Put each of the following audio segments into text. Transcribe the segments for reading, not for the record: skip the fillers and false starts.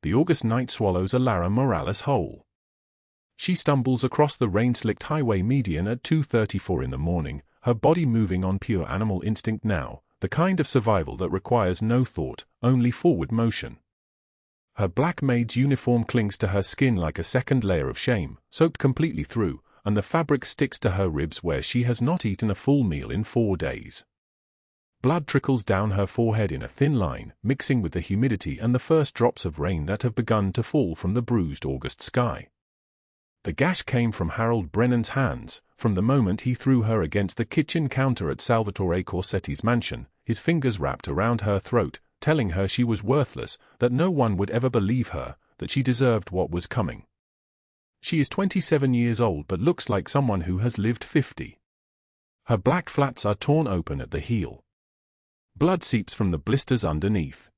the August night swallows Allara Morales whole. She stumbles across the rain-slicked highway median at 2:34 in the morning, her body moving on pure animal instinct now, the kind of survival that requires no thought, only forward motion. Her black maid's uniform clings to her skin like a second layer of shame, soaked completely through, and the fabric sticks to her ribs where she has not eaten a full meal in 4 days. Blood trickles down her forehead in a thin line, mixing with the humidity and the first drops of rain that have begun to fall from the bruised August sky. The gash came from Harold Brennan's hands, from the moment he threw her against the kitchen counter at Salvatore Corsetti's mansion, his fingers wrapped around her throat, telling her she was worthless, that no one would ever believe her, that she deserved what was coming. She is 27 years old but looks like someone who has lived 50. Her black flats are torn open at the heel. Blood seeps from the blisters underneath.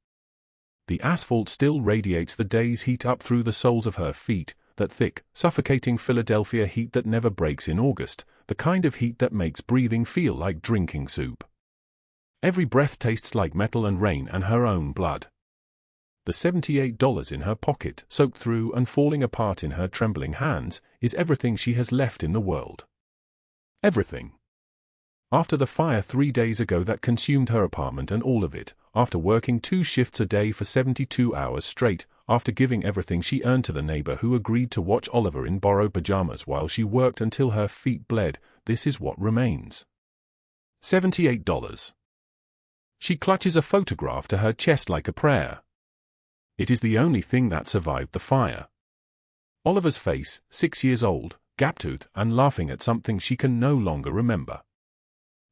The asphalt still radiates the day's heat up through the soles of her feet, that thick, suffocating Philadelphia heat that never breaks in August, the kind of heat that makes breathing feel like drinking soup. Every breath tastes like metal and rain and her own blood. The $78 in her pocket, soaked through and falling apart in her trembling hands, is everything she has left in the world. Everything. After the fire 3 days ago that consumed her apartment and all of it, after working 2 shifts a day for 72 hours straight, after giving everything she earned to the neighbor who agreed to watch Oliver in borrowed pajamas while she worked until her feet bled, this is what remains. $78. She clutches a photograph to her chest like a prayer. It is the only thing that survived the fire. Oliver's face, 6 years old, gap-toothed and laughing at something she can no longer remember.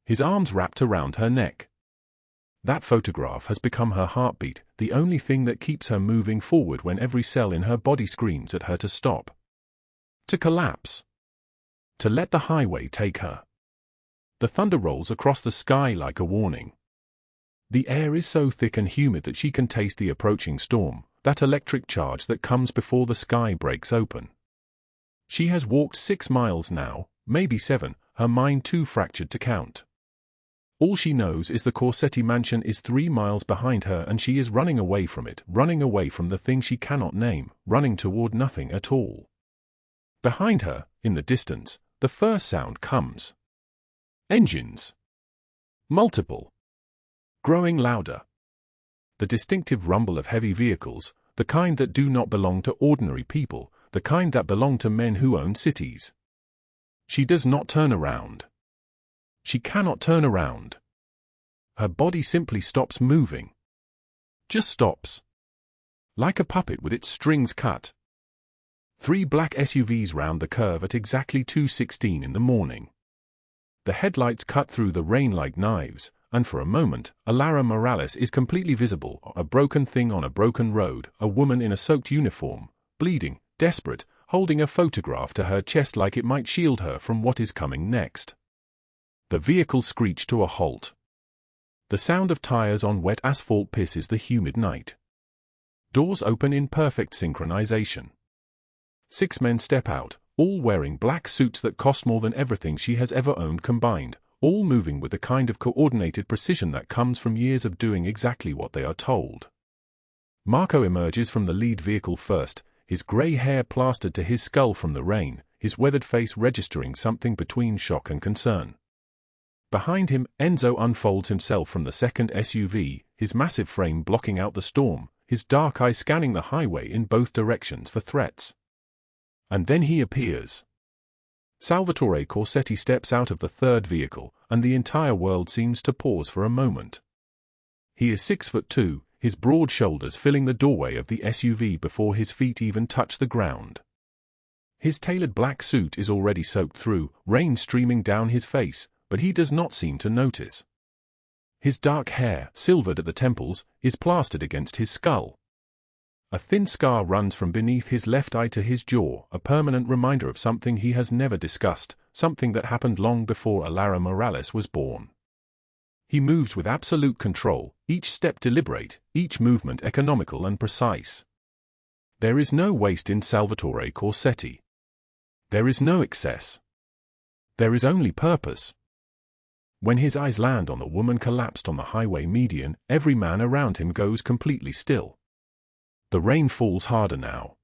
His arms wrapped around her neck. That photograph has become her heartbeat, the only thing that keeps her moving forward when every cell in her body screams at her to stop. To collapse. To let the highway take her. The thunder rolls across the sky like a warning. The air is so thick and humid that she can taste the approaching storm, that electric charge that comes before the sky breaks open. She has walked 6 miles now, maybe 7, her mind too fractured to count. All she knows is the Corsetti mansion is 3 miles behind her and she is running away from it, running away from the thing she cannot name, running toward nothing at all. Behind her, in the distance, the first sound comes. Engines. Multiple. Growing louder. The distinctive rumble of heavy vehicles, the kind that do not belong to ordinary people, the kind that belong to men who own cities. She does not turn around. She cannot turn around. Her body simply stops moving. Just stops. Like a puppet with its strings cut. 3 black SUVs round the curve at exactly 2:16 in the morning. The headlights cut through the rain like knives, and for a moment, Allara Morales is completely visible, a broken thing on a broken road, a woman in a soaked uniform, bleeding, desperate, holding a photograph to her chest like it might shield her from what is coming next. The vehicle screeched to a halt. The sound of tires on wet asphalt pisses the humid night. Doors open in perfect synchronization. 6 men step out, all wearing black suits that cost more than everything she has ever owned combined, all moving with the kind of coordinated precision that comes from years of doing exactly what they are told. Marco emerges from the lead vehicle first, his grey hair plastered to his skull from the rain, his weathered face registering something between shock and concern. Behind him, Enzo unfolds himself from the second SUV, his massive frame blocking out the storm, his dark eye scanning the highway in both directions for threats. And then he appears. Salvatore Corsetti steps out of the third vehicle, and the entire world seems to pause for a moment. He is 6'2", his broad shoulders filling the doorway of the SUV before his feet even touch the ground. His tailored black suit is already soaked through, rain streaming down his face, but he does not seem to notice. His dark hair, silvered at the temples, is plastered against his skull. A thin scar runs from beneath his left eye to his jaw, a permanent reminder of something he has never discussed, something that happened long before Allara Morales was born. He moves with absolute control, each step deliberate, each movement economical and precise. There is no waste in Salvatore Corsetti. There is no excess. There is only purpose. When his eyes land on the woman collapsed on the highway median, every man around him goes completely still. The rain falls harder now.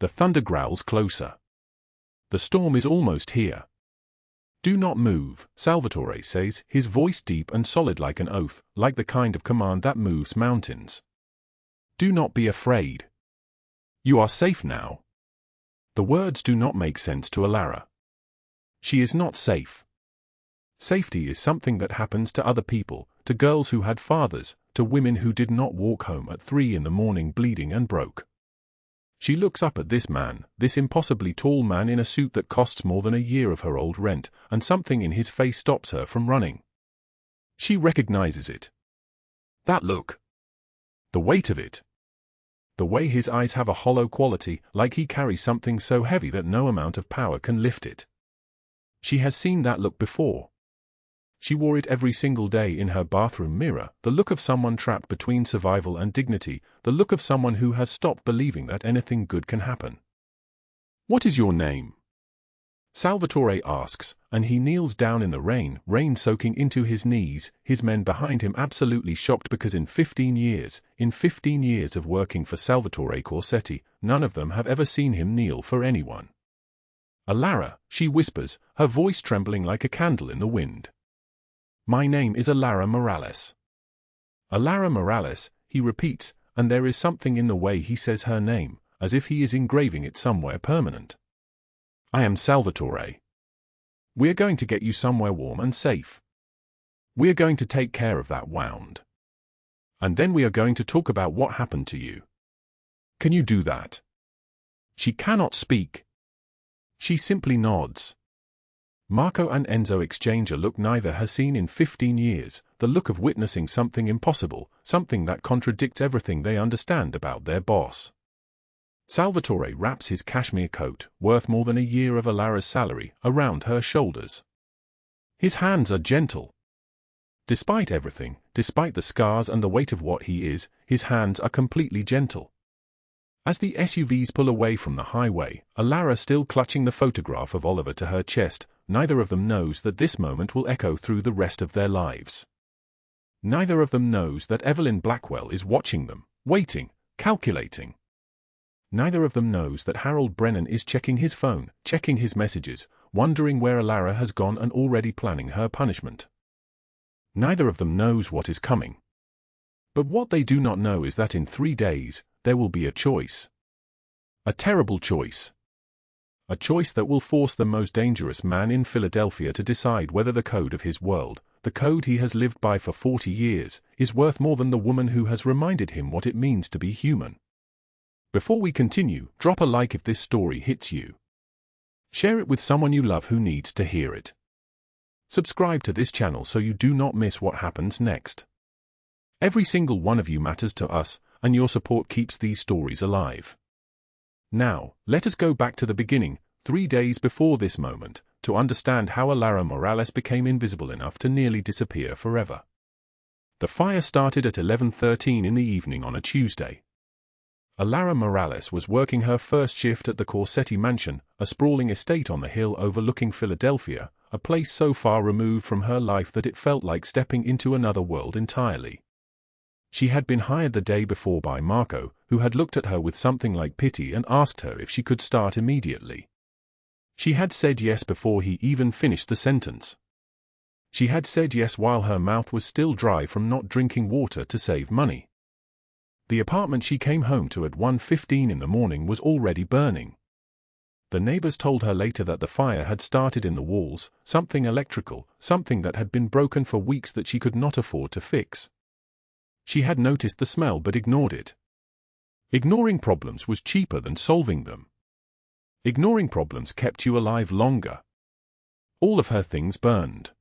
The thunder growls closer. The storm is almost here. Do not move, Salvatore says, his voice deep and solid like an oath, like the kind of command that moves mountains. Do not be afraid. You are safe now. The words do not make sense to Allara. She is not safe. Safety is something that happens to other people, to girls who had fathers, to women who did not walk home at 3 a.m. bleeding and broke. She looks up at this man, this impossibly tall man in a suit that costs more than a year of her old rent, and something in his face stops her from running. She recognizes it. That look. The weight of it. The way his eyes have a hollow quality, like he carries something so heavy that no amount of power can lift it. She has seen that look before. She wore it every single day in her bathroom mirror, the look of someone trapped between survival and dignity, the look of someone who has stopped believing that anything good can happen. What is your name? Salvatore asks, and he kneels down in the rain soaking into his knees, his men behind him absolutely shocked because in 15 years of working for Salvatore Corsetti, none of them have ever seen him kneel for anyone. Allara, she whispers, her voice trembling like a candle in the wind. My name is Allara Morales. Allara Morales, he repeats, and there is something in the way he says her name, as if he is engraving it somewhere permanent. I am Salvatore. We're going to get you somewhere warm and safe. We're going to take care of that wound. And then we are going to talk about what happened to you. Can you do that? She cannot speak. She simply nods. Marco and Enzo exchange a look neither has seen in 15 years, the look of witnessing something impossible, something that contradicts everything they understand about their boss. Salvatore wraps his cashmere coat, worth more than a year of Allara's salary, around her shoulders. His hands are gentle. Despite everything, despite the scars and the weight of what he is, his hands are completely gentle. As the SUVs pull away from the highway, Allara still clutching the photograph of Oliver to her chest, neither of them knows that this moment will echo through the rest of their lives. Neither of them knows that Evelyn Blackwell is watching them, waiting, calculating. Neither of them knows that Harold Brennan is checking his phone, checking his messages, wondering where Allara has gone and already planning her punishment. Neither of them knows what is coming. But what they do not know is that in 3 days, there will be a choice. A terrible choice. A choice that will force the most dangerous man in Philadelphia to decide whether the code of his world, the code he has lived by for 40 years, is worth more than the woman who has reminded him what it means to be human. Before we continue, drop a like if this story hits you. Share it with someone you love who needs to hear it. Subscribe to this channel so you do not miss what happens next. Every single one of you matters to us, and your support keeps these stories alive. Now, let us go back to the beginning, 3 days before this moment, to understand how Allara Morales became invisible enough to nearly disappear forever. The fire started at 11:13 in the evening on a Tuesday. Allara Morales was working her first shift at the Corsetti mansion, a sprawling estate on the hill overlooking Philadelphia, a place so far removed from her life that it felt like stepping into another world entirely. She had been hired the day before by Marco, who had looked at her with something like pity and asked her if she could start immediately. She had said yes before he even finished the sentence. She had said yes while her mouth was still dry from not drinking water to save money. The apartment she came home to at 1:15 in the morning was already burning. The neighbors told her later that the fire had started in the walls, something electrical, something that had been broken for weeks that she could not afford to fix. She had noticed the smell but ignored it. Ignoring problems was cheaper than solving them. Ignoring problems kept you alive longer. All of her things burned.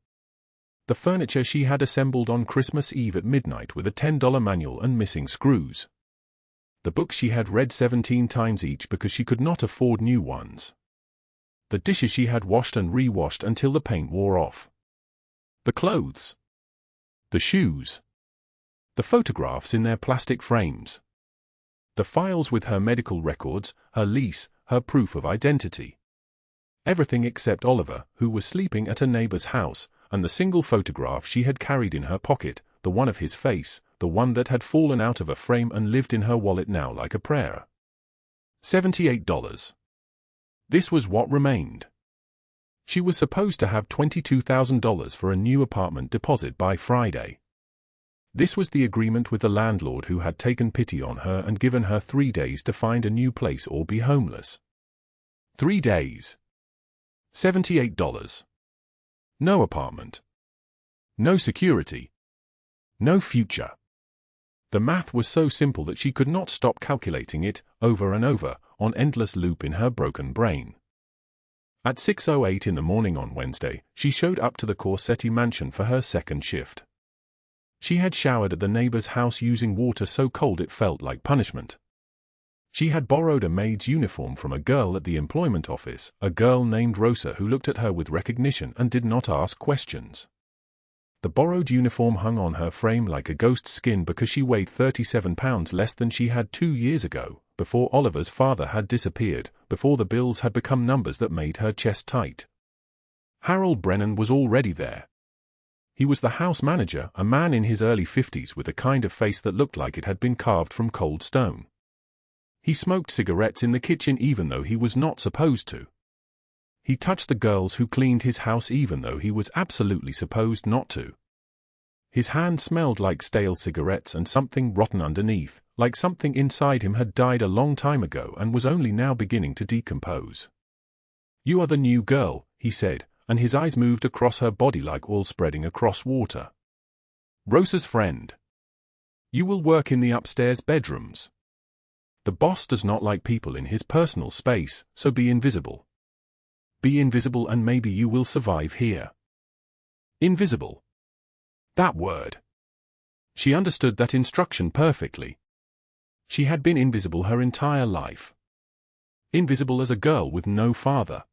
The furniture she had assembled on Christmas Eve at midnight with a $10 manual and missing screws. The books she had read 17 times each because she could not afford new ones. The dishes she had washed and re-washed until the paint wore off. The clothes. The shoes. The photographs in their plastic frames. The files with her medical records, her lease, her proof of identity. Everything except Oliver, who was sleeping at a neighbor's house, and the single photograph she had carried in her pocket, the one of his face, the one that had fallen out of a frame and lived in her wallet now like a prayer. $78. This was what remained. She was supposed to have $22,000 for a new apartment deposit by Friday. This was the agreement with the landlord, who had taken pity on her and given her 3 days to find a new place or be homeless. 3 days. $78. No apartment. No security. No future. The math was so simple that she could not stop calculating it, over and over, on endless loop in her broken brain. At 6:08 in the morning on Wednesday, she showed up to the Corsetti mansion for her second shift. She had showered at the neighbor's house using water so cold it felt like punishment. She had borrowed a maid's uniform from a girl at the employment office, a girl named Rosa, who looked at her with recognition and did not ask questions. The borrowed uniform hung on her frame like a ghost's skin because she weighed 37 pounds less than she had 2 years ago, before Oliver's father had disappeared, before the bills had become numbers that made her chest tight. Harold Brennan was already there. He was the house manager, a man in his early 50s with a kind of face that looked like it had been carved from cold stone. He smoked cigarettes in the kitchen even though he was not supposed to. He touched the girls who cleaned his house even though he was absolutely supposed not to. His hand smelled like stale cigarettes and something rotten underneath, like something inside him had died a long time ago and was only now beginning to decompose. "You are the new girl," he said, and his eyes moved across her body like oil spreading across water. "Rosa's friend. You will work in the upstairs bedrooms. The boss does not like people in his personal space, so be invisible. Be invisible and maybe you will survive here." Invisible. That word. She understood that instruction perfectly. She had been invisible her entire life. Invisible as a girl with no father.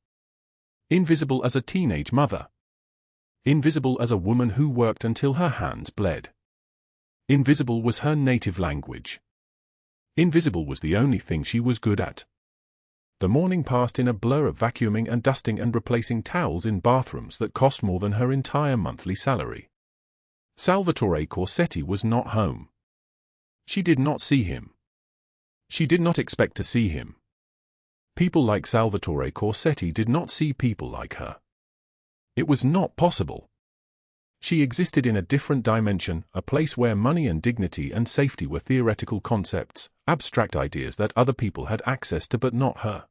Invisible as a teenage mother. Invisible as a woman who worked until her hands bled. Invisible was her native language. Invisible was the only thing she was good at. The morning passed in a blur of vacuuming and dusting and replacing towels in bathrooms that cost more than her entire monthly salary. Salvatore Corsetti was not home. She did not see him. She did not expect to see him. People like Salvatore Corsetti did not see people like her. It was not possible. She existed in a different dimension, a place where money and dignity and safety were theoretical concepts, abstract ideas that other people had access to but not her.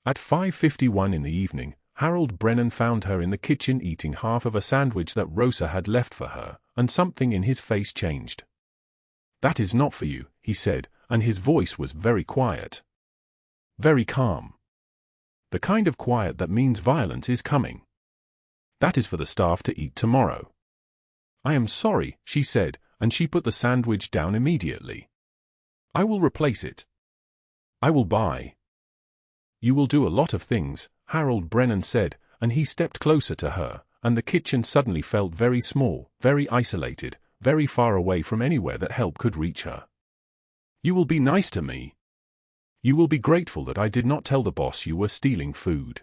At 5:51 in the evening, Harold Brennan found her in the kitchen eating half of a sandwich that Rosa had left for her, and something in his face changed. "That is not for you," he said, and his voice was very quiet. Very calm. The kind of quiet that means violence is coming. "That is for the staff to eat tomorrow." "I am sorry," she said, and she put the sandwich down immediately. "I will replace it. I will buy." "You will do a lot of things," Harold Brennan said, and he stepped closer to her, and the kitchen suddenly felt very small, very isolated, very far away from anywhere that help could reach her. "You will be nice to me. You will be grateful that I did not tell the boss you were stealing food.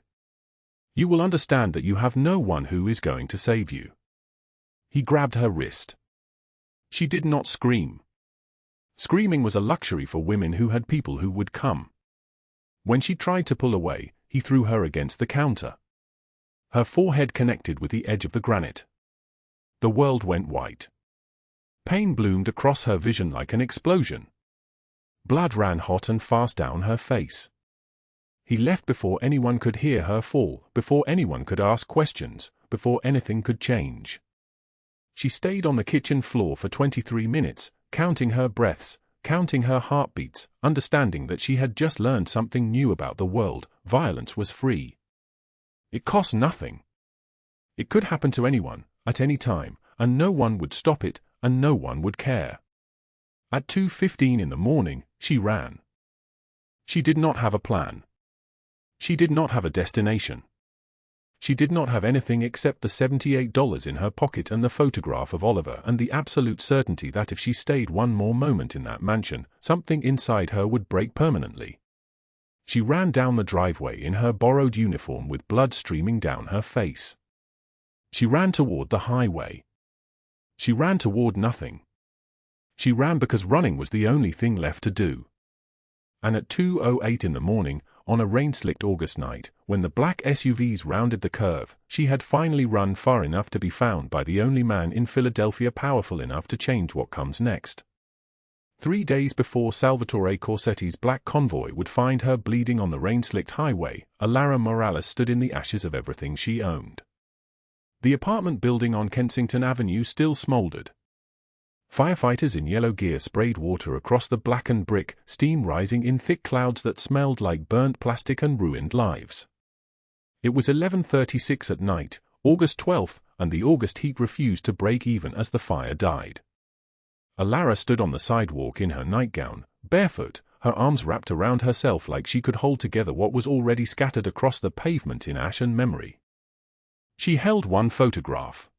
You will understand that you have no one who is going to save you." He grabbed her wrist. She did not scream. Screaming was a luxury for women who had people who would come. When she tried to pull away, he threw her against the counter. Her forehead connected with the edge of the granite. The world went white. Pain bloomed across her vision like an explosion. Blood ran hot and fast down her face. He left before anyone could hear her fall, before anyone could ask questions, before anything could change. She stayed on the kitchen floor for 23 minutes, counting her breaths, counting her heartbeats, understanding that she had just learned something new about the world. Violence was free. It cost nothing. It could happen to anyone, at any time, and no one would stop it, and no one would care. At 2:15 in the morning, she ran. She did not have a plan. She did not have a destination. She did not have anything except the $78 in her pocket and the photograph of Oliver and the absolute certainty that if she stayed one more moment in that mansion, something inside her would break permanently. She ran down the driveway in her borrowed uniform with blood streaming down her face. She ran toward the highway. She ran toward nothing. She ran because running was the only thing left to do. And at 2:08 in the morning, on a rain-slicked August night, when the black SUVs rounded the curve, she had finally run far enough to be found by the only man in Philadelphia powerful enough to change what comes next. 3 days before Salvatore Corsetti's black convoy would find her bleeding on the rain-slicked highway, Allara Morales stood in the ashes of everything she owned. The apartment building on Kensington Avenue still smoldered. Firefighters in yellow gear sprayed water across the blackened brick, steam rising in thick clouds that smelled like burnt plastic and ruined lives. It was 11:36 at night, August 12th, and the August heat refused to break even as the fire died. Allara stood on the sidewalk in her nightgown, barefoot, her arms wrapped around herself like she could hold together what was already scattered across the pavement in ash and memory. She held one photograph.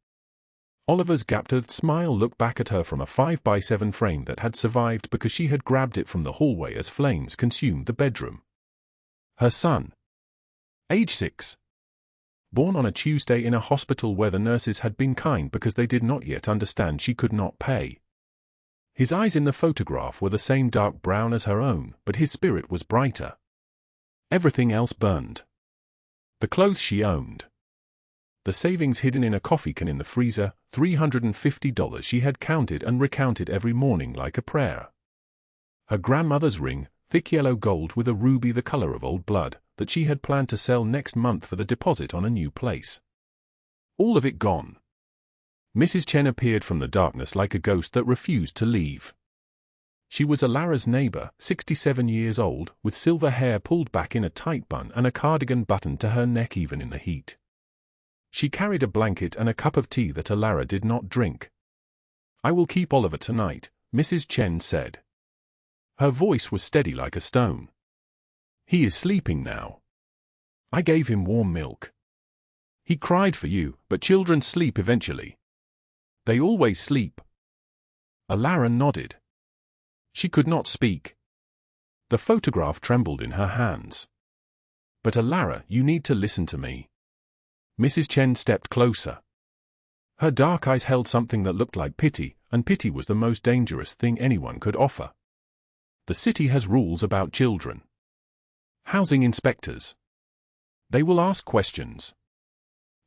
Oliver's gap-toothed smile looked back at her from a 5x7 frame that had survived because she had grabbed it from the hallway as flames consumed the bedroom. Her son, age 6. Born on a Tuesday in a hospital where the nurses had been kind because they did not yet understand she could not pay. His eyes in the photograph were the same dark brown as her own, but his spirit was brighter. Everything else burned. The clothes she owned. The savings hidden in a coffee can in the freezer, $350 she had counted and recounted every morning like a prayer. Her grandmother's ring, thick yellow gold with a ruby the color of old blood, that she had planned to sell next month for the deposit on a new place. All of it gone. Mrs. Chen appeared from the darkness like a ghost that refused to leave. She was Allara's neighbor, 67 years old, with silver hair pulled back in a tight bun and a cardigan buttoned to her neck even in the heat. She carried a blanket and a cup of tea that Allara did not drink. "I will keep Oliver tonight," Mrs. Chen said. Her voice was steady like a stone. "He is sleeping now. I gave him warm milk. He cried for you, but children sleep eventually. They always sleep." Allara nodded. She could not speak. The photograph trembled in her hands. "But Allara, you need to listen to me." Mrs. Chen stepped closer. Her dark eyes held something that looked like pity, and pity was the most dangerous thing anyone could offer. The city has rules about children. Housing inspectors. They will ask questions.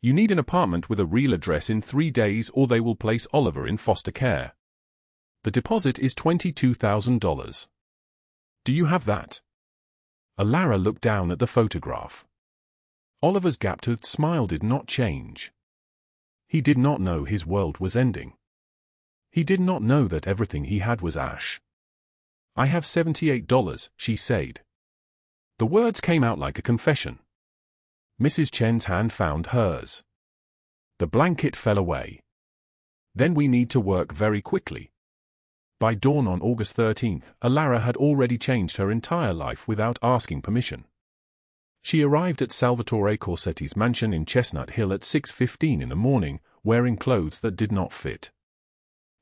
You need an apartment with a real address in 3 days or they will place Oliver in foster care. The deposit is $22,000. Do you have that? Allara looked down at the photograph. Oliver's gap-toothed smile did not change. He did not know his world was ending. He did not know that everything he had was ash. "I have $78, she said. The words came out like a confession. Mrs. Chen's hand found hers. The blanket fell away. "Then we need to work very quickly." By dawn on August 13th, Allara had already changed her entire life without asking permission. She arrived at Salvatore Corsetti's mansion in Chestnut Hill at 6:15 in the morning, wearing clothes that did not fit.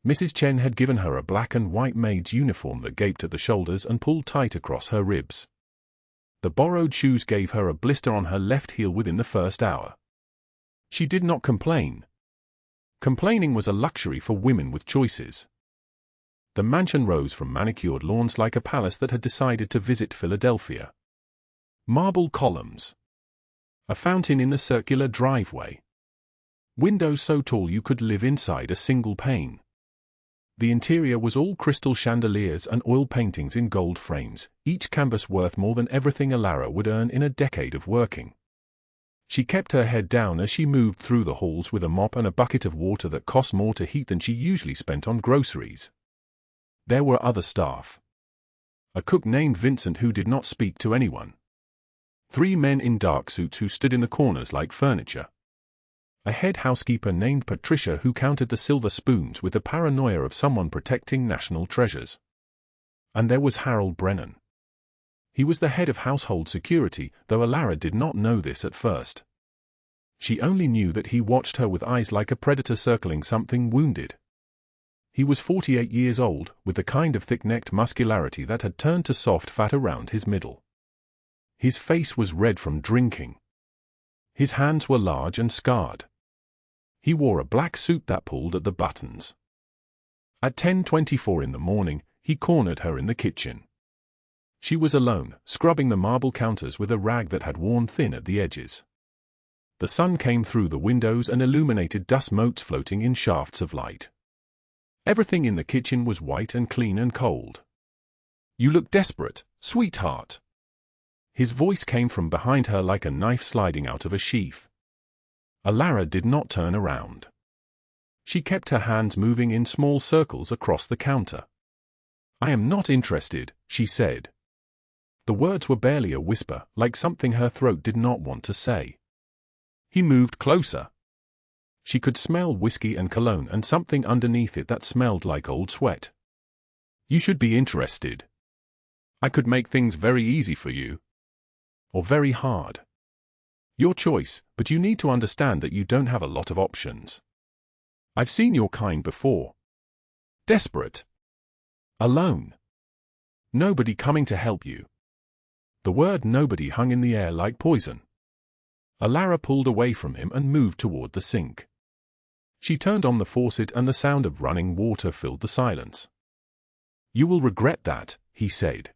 Mrs. Chen had given her a black and white maid's uniform that gaped at the shoulders and pulled tight across her ribs. The borrowed shoes gave her a blister on her left heel within the first hour. She did not complain. Complaining was a luxury for women with choices. The mansion rose from manicured lawns like a palace that had decided to visit Philadelphia. Marble columns. A fountain in the circular driveway. Windows so tall you could live inside a single pane. The interior was all crystal chandeliers and oil paintings in gold frames, each canvas worth more than everything Allara would earn in a decade of working. She kept her head down as she moved through the halls with a mop and a bucket of water that cost more to heat than she usually spent on groceries. There were other staff. A cook named Vincent who did not speak to anyone. 3 men in dark suits who stood in the corners like furniture. A head housekeeper named Patricia who counted the silver spoons with the paranoia of someone protecting national treasures. And there was Harold Brennan. He was the head of household security, though Allara did not know this at first. She only knew that he watched her with eyes like a predator circling something wounded. He was 48 years old, with the kind of thick-necked muscularity that had turned to soft fat around his middle. His face was red from drinking. His hands were large and scarred. He wore a black suit that pulled at the buttons. At 10:24 in the morning, he cornered her in the kitchen. She was alone, scrubbing the marble counters with a rag that had worn thin at the edges. The sun came through the windows and illuminated dust motes floating in shafts of light. Everything in the kitchen was white and clean and cold. "You look desperate, sweetheart." His voice came from behind her like a knife sliding out of a sheath. Allara did not turn around. She kept her hands moving in small circles across the counter. "I am not interested," she said. The words were barely a whisper, like something her throat did not want to say. He moved closer. She could smell whiskey and cologne and something underneath it that smelled like old sweat. "You should be interested. I could make things very easy for you. Or very hard. Your choice, but you need to understand that you don't have a lot of options. I've seen your kind before. Desperate. Alone. Nobody coming to help you." The word nobody hung in the air like poison. Allara pulled away from him and moved toward the sink. She turned on the faucet and the sound of running water filled the silence. "You will regret that," he said.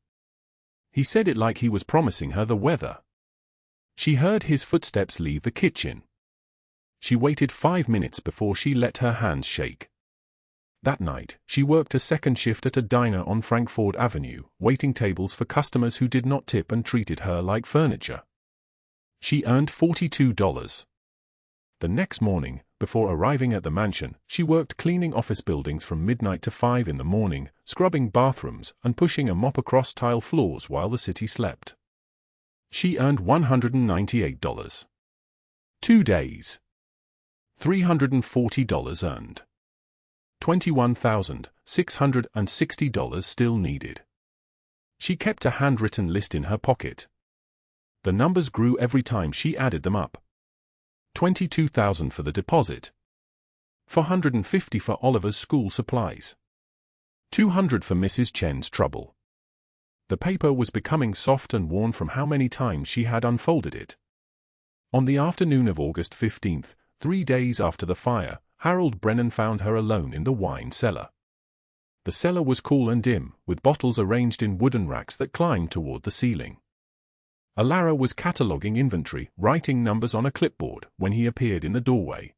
He said it like he was promising her the weather. She heard his footsteps leave the kitchen. She waited 5 minutes before she let her hands shake. That night, she worked a second shift at a diner on Frankford Avenue, waiting tables for customers who did not tip and treated her like furniture. She earned $42. The next morning, before arriving at the mansion, she worked cleaning office buildings from midnight to 5 in the morning, scrubbing bathrooms and pushing a mop across tile floors while the city slept. She earned $198. 2 days. $340 earned. $21,660 still needed. She kept a handwritten list in her pocket. The numbers grew every time she added them up. $22,000 for the deposit. $450 for Oliver's school supplies. $200 for Mrs. Chen's trouble. The paper was becoming soft and worn from how many times she had unfolded it. On the afternoon of August 15th, 3 days after the fire, Harold Brennan found her alone in the wine cellar. The cellar was cool and dim, with bottles arranged in wooden racks that climbed toward the ceiling. Allara was cataloging inventory, writing numbers on a clipboard, when he appeared in the doorway.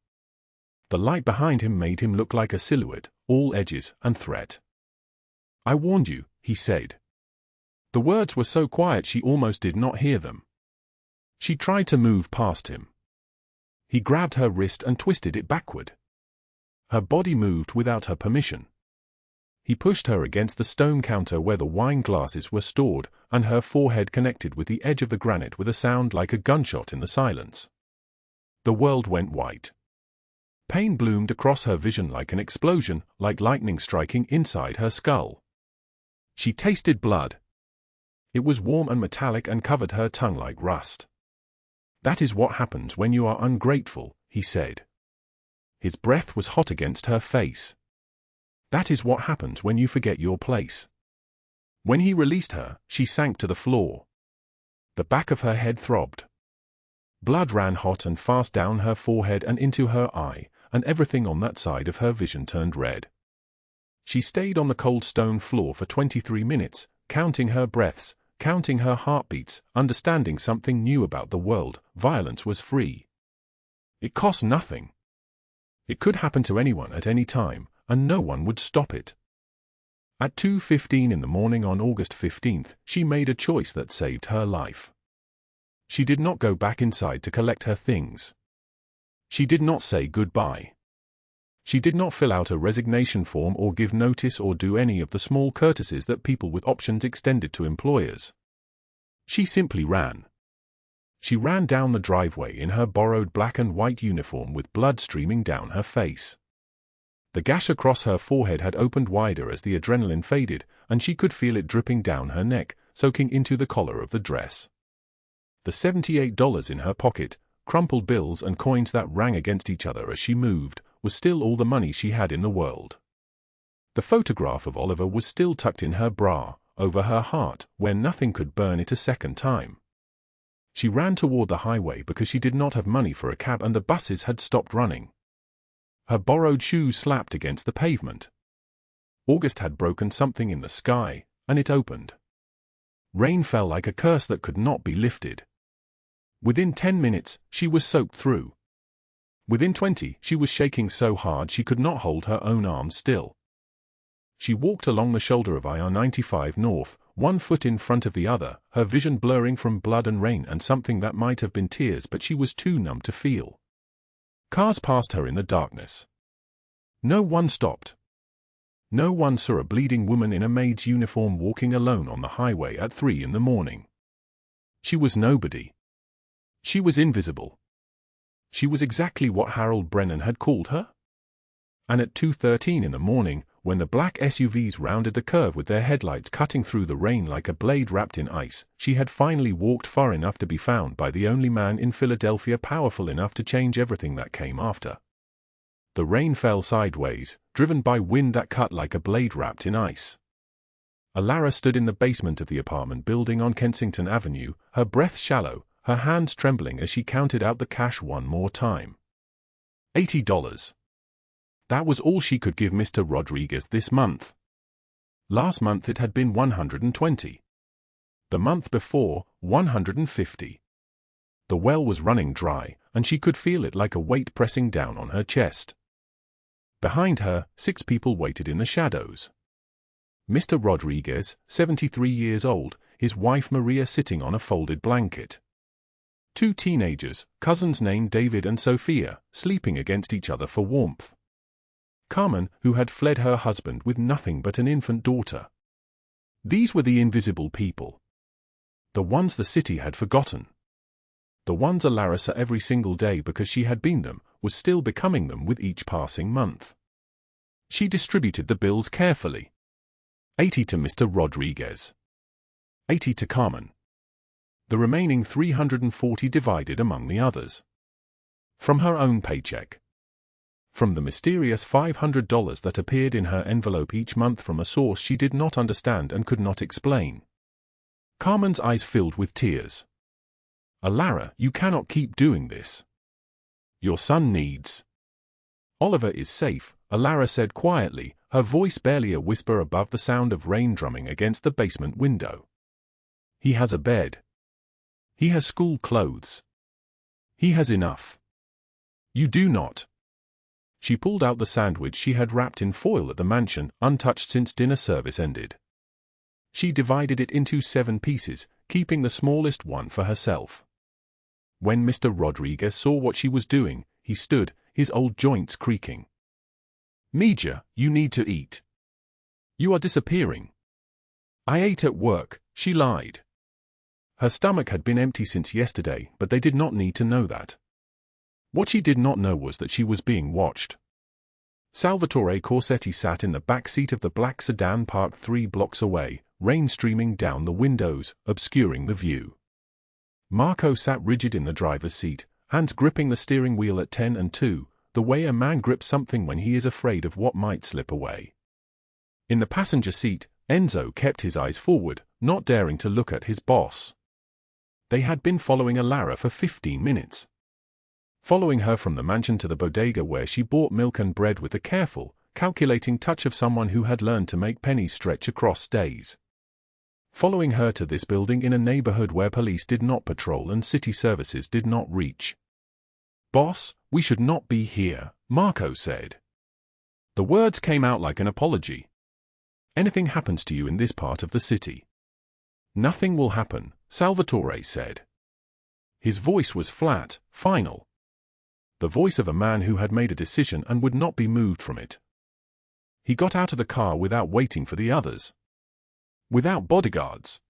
The light behind him made him look like a silhouette, all edges and threat. "I warned you," he said. The words were so quiet she almost did not hear them. She tried to move past him. He grabbed her wrist and twisted it backward. Her body moved without her permission. He pushed her against the stone counter where the wine glasses were stored, and her forehead connected with the edge of the granite with a sound like a gunshot in the silence. The world went white. Pain bloomed across her vision like an explosion, like lightning striking inside her skull. She tasted blood. It was warm and metallic and covered her tongue like rust. "That is what happens when you are ungrateful," he said. His breath was hot against her face. "That is what happens when you forget your place." When he released her, she sank to the floor. The back of her head throbbed. Blood ran hot and fast down her forehead and into her eye, and everything on that side of her vision turned red. She stayed on the cold stone floor for 23 minutes, counting her breaths, counting her heartbeats, understanding something new about the world: violence was free. It cost nothing. It could happen to anyone at any time, and no one would stop it. At 2:15 in the morning on August 15th, she made a choice that saved her life. She did not go back inside to collect her things. She did not say goodbye. She did not fill out a resignation form or give notice or do any of the small courtesies that people with options extended to employers. She simply ran. She ran down the driveway in her borrowed black and white uniform with blood streaming down her face. The gash across her forehead had opened wider as the adrenaline faded, and she could feel it dripping down her neck, soaking into the collar of the dress. The $78 in her pocket, crumpled bills and coins that rang against each other as she moved, was still all the money she had in the world. The photograph of Oliver was still tucked in her bra, over her heart, where nothing could burn it a second time. She ran toward the highway because she did not have money for a cab and the buses had stopped running. Her borrowed shoes slapped against the pavement. August had broken something in the sky, and it opened. Rain fell like a curse that could not be lifted. Within 10 minutes, she was soaked through. Within 20, she was shaking so hard she could not hold her own arms still. She walked along the shoulder of IR-95 North, one foot in front of the other, her vision blurring from blood and rain and something that might have been tears, but she was too numb to feel. Cars passed her in the darkness. No one stopped. No one saw a bleeding woman in a maid's uniform walking alone on the highway at 3 in the morning. She was nobody. She was invisible. She was exactly what Harold Brennan had called her. And at 2:13 in the morning, when the black SUVs rounded the curve with their headlights cutting through the rain like a blade wrapped in ice, she had finally walked far enough to be found by the only man in Philadelphia powerful enough to change everything that came after. The rain fell sideways, driven by wind that cut like a blade wrapped in ice. Allara stood in the basement of the apartment building on Kensington Avenue, her breath shallow, her hands trembling as she counted out the cash one more time. $80. That was all she could give Mr. Rodriguez this month. Last month it had been $120. The month before, $150. The well was running dry, and she could feel it like a weight pressing down on her chest. Behind her, 6 people waited in the shadows. Mr. Rodriguez, 73 years old, his wife Maria sitting on a folded blanket. 2 teenagers, cousins named David and Sophia, sleeping against each other for warmth. Carmen, who had fled her husband with nothing but an infant daughter. These were the invisible people. The ones the city had forgotten. The ones Allara saw every single day because she had been them, was still becoming them with each passing month. She distributed the bills carefully. 80 to Mr. Rodriguez. 80 to Carmen. The remaining 340 divided among the others. From her own paycheck. From the mysterious $500 that appeared in her envelope each month from a source she did not understand and could not explain. Carmen's eyes filled with tears. Allara, you cannot keep doing this. Your son needs. Oliver is safe, Allara said quietly, her voice barely a whisper above the sound of rain drumming against the basement window. He has a bed. He has school clothes. He has enough. You do not. She pulled out the sandwich she had wrapped in foil at the mansion, untouched since dinner service ended. She divided it into 7 pieces, keeping the smallest one for herself. When Mr. Rodriguez saw what she was doing, he stood, his old joints creaking. Mija, you need to eat. You are disappearing. I ate at work, she lied. Her stomach had been empty since yesterday, but they did not need to know that. What she did not know was that she was being watched. Salvatore Corsetti sat in the back seat of the black sedan parked 3 blocks away, rain streaming down the windows, obscuring the view. Marco sat rigid in the driver's seat, hands gripping the steering wheel at 10 and 2, the way a man grips something when he is afraid of what might slip away. In the passenger seat, Enzo kept his eyes forward, not daring to look at his boss. They had been following Allara for 15 minutes. Following her from the mansion to the bodega where she bought milk and bread with the careful, calculating touch of someone who had learned to make pennies stretch across days. Following her to this building in a neighborhood where police did not patrol and city services did not reach. Boss, we should not be here, Marco said. The words came out like an apology. Anything happens to you in this part of the city. Nothing will happen, Salvatore said. His voice was flat, final. The voice of a man who had made a decision and would not be moved from it. He got out of the car without waiting for the others. Without bodyguards.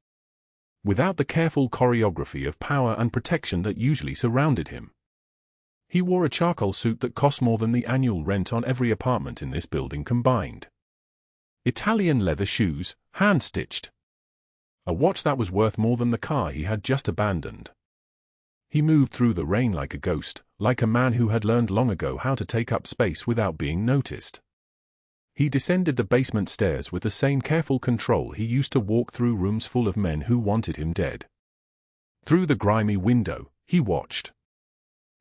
Without the careful choreography of power and protection that usually surrounded him. He wore a charcoal suit that cost more than the annual rent on every apartment in this building combined. Italian leather shoes, hand-stitched. A watch that was worth more than the car he had just abandoned. He moved through the rain like a ghost, like a man who had learned long ago how to take up space without being noticed. He descended the basement stairs with the same careful control he used to walk through rooms full of men who wanted him dead. Through the grimy window, he watched.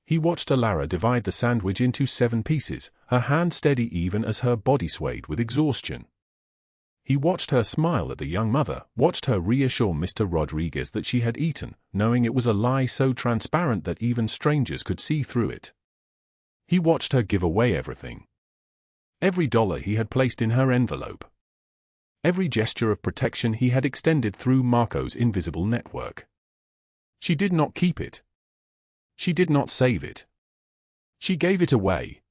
He watched Allara divide the sandwich into 7 pieces, her hand steady even as her body swayed with exhaustion. He watched her smile at the young mother, watched her reassure Mr. Rodriguez that she had eaten, knowing it was a lie so transparent that even strangers could see through it. He watched her give away everything. Every dollar he had placed in her envelope. Every gesture of protection he had extended through Marco's invisible network. She did not keep it. She did not save it. She gave it away.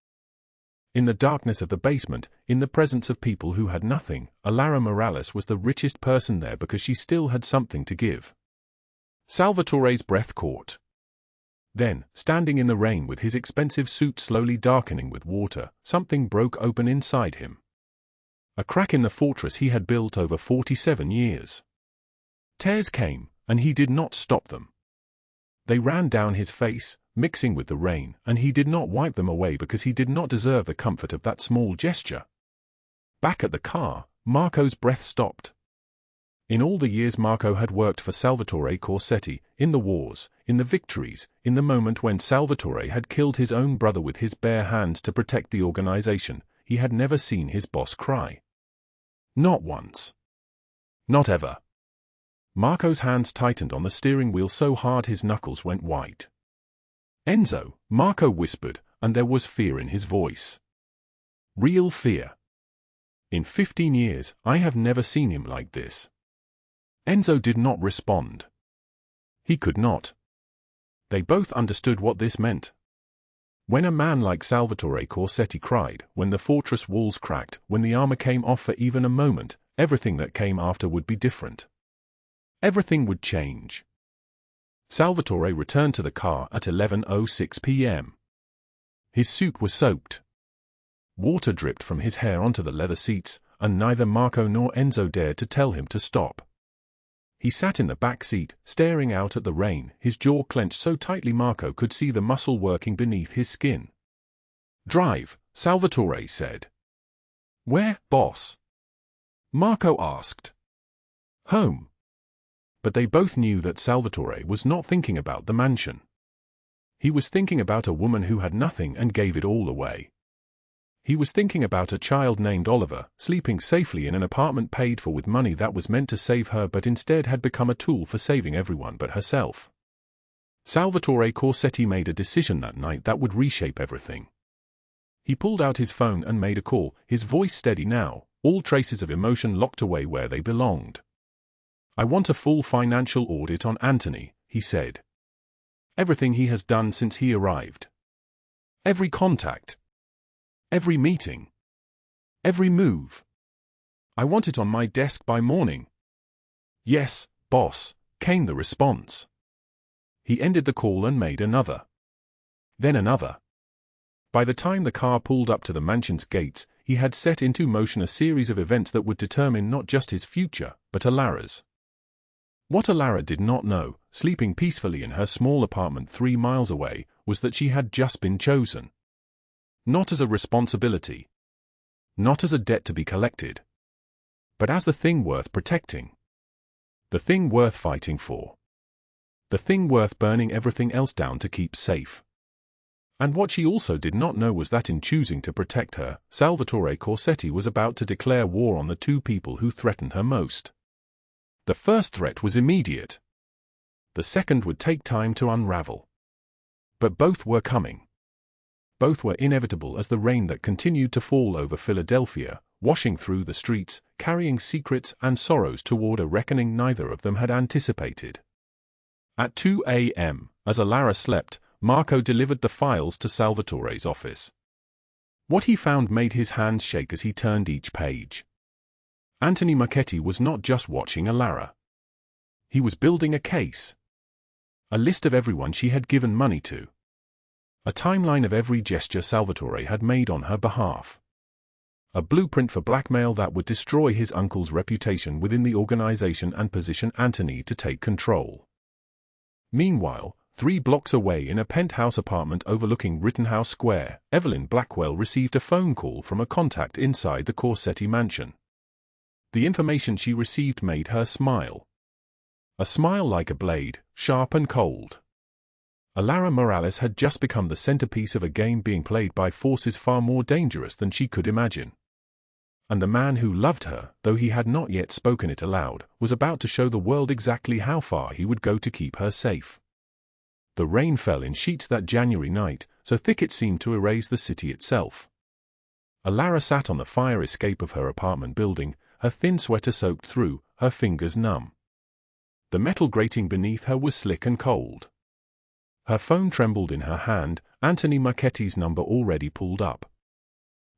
In the darkness of the basement, in the presence of people who had nothing, Allara Morales was the richest person there because she still had something to give. Salvatore's breath caught. Then, standing in the rain with his expensive suit slowly darkening with water, something broke open inside him. A crack in the fortress he had built over 47 years. Tears came, and he did not stop them. They ran down his face, mixing with the rain, and he did not wipe them away because he did not deserve the comfort of that small gesture. Back at the car, Marco's breath stopped. In all the years Marco had worked for Salvatore Corsetti, in the wars, in the victories, in the moment when Salvatore had killed his own brother with his bare hands to protect the organization, he had never seen his boss cry. Not once. Not ever. Marco's hands tightened on the steering wheel so hard his knuckles went white. Enzo, Marco whispered, and there was fear in his voice. Real fear. In 15 years, I have never seen him like this. Enzo did not respond. He could not. They both understood what this meant. When a man like Salvatore Corsetti cried, when the fortress walls cracked, when the armor came off for even a moment, everything that came after would be different. Everything would change. Salvatore returned to the car at 11:06 p.m. His suit was soaked. Water dripped from his hair onto the leather seats, and neither Marco nor Enzo dared to tell him to stop. He sat in the back seat, staring out at the rain, his jaw clenched so tightly Marco could see the muscle working beneath his skin. Drive, Salvatore said. Where, boss? Marco asked. Home. But they both knew that Salvatore was not thinking about the mansion. He was thinking about a woman who had nothing and gave it all away. He was thinking about a child named Oliver, sleeping safely in an apartment paid for with money that was meant to save her but instead had become a tool for saving everyone but herself. Salvatore Corsetti made a decision that night that would reshape everything. He pulled out his phone and made a call, his voice steady now, all traces of emotion locked away where they belonged. I want a full financial audit on Anthony, he said. Everything he has done since he arrived. Every contact. Every meeting. Every move. I want it on my desk by morning. Yes, boss, came the response. He ended the call and made another. Then another. By the time the car pulled up to the mansion's gates, he had set into motion a series of events that would determine not just his future, but Allara's. What Allara did not know, sleeping peacefully in her small apartment 3 miles away, was that she had just been chosen. Not as a responsibility. Not as a debt to be collected. But as the thing worth protecting. The thing worth fighting for. The thing worth burning everything else down to keep safe. And what she also did not know was that in choosing to protect her, Salvatore Corsetti was about to declare war on the two people who threatened her most. The first threat was immediate. The second would take time to unravel. But both were coming. Both were inevitable as the rain that continued to fall over Philadelphia, washing through the streets, carrying secrets and sorrows toward a reckoning neither of them had anticipated. At 2 a.m., as Allara slept, Marco delivered the files to Salvatore's office. What he found made his hands shake as he turned each page. Anthony Marchetti was not just watching Allara. He was building a case. A list of everyone she had given money to. A timeline of every gesture Salvatore had made on her behalf. A blueprint for blackmail that would destroy his uncle's reputation within the organization and position Anthony to take control. Meanwhile, 3 blocks away in a penthouse apartment overlooking Rittenhouse Square, Evelyn Blackwell received a phone call from a contact inside the Corsetti mansion. The information she received made her smile. A smile like a blade, sharp and cold. Allara Morales had just become the centerpiece of a game being played by forces far more dangerous than she could imagine. And the man who loved her, though he had not yet spoken it aloud, was about to show the world exactly how far he would go to keep her safe. The rain fell in sheets that January night, so thick it seemed to erase the city itself. Allara sat on the fire escape of her apartment building, her thin sweater soaked through, her fingers numb. The metal grating beneath her was slick and cold. Her phone trembled in her hand, Anthony Marchetti's number already pulled up.